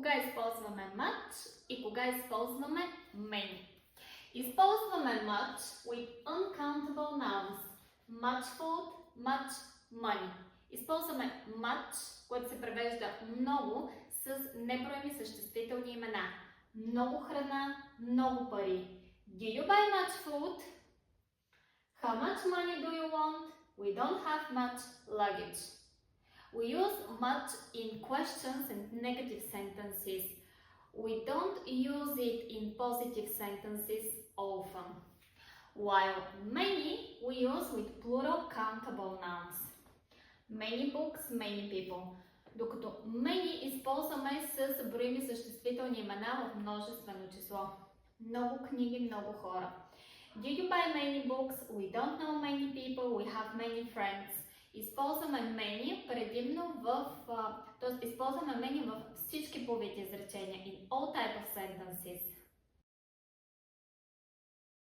Кога използваме much и кога използваме many? Използваме much with uncountable nouns. Much food, much money. Използваме much, което се превежда много, с неброими съществителни имена. Много храна, много пари. Do you buy much food? How much money do you want? We don't have much luggage. We use much in questions and negative sentences. We don't use it in positive sentences often. While many we use with plural countable nouns. Many books, many people. Докато many използваме с броими съществителни имена в множествено число. Много книги, много хора. Do you buy many books? We don't know many people. We have many friends. Използваме many предимно използваме many във всички по вид изречения.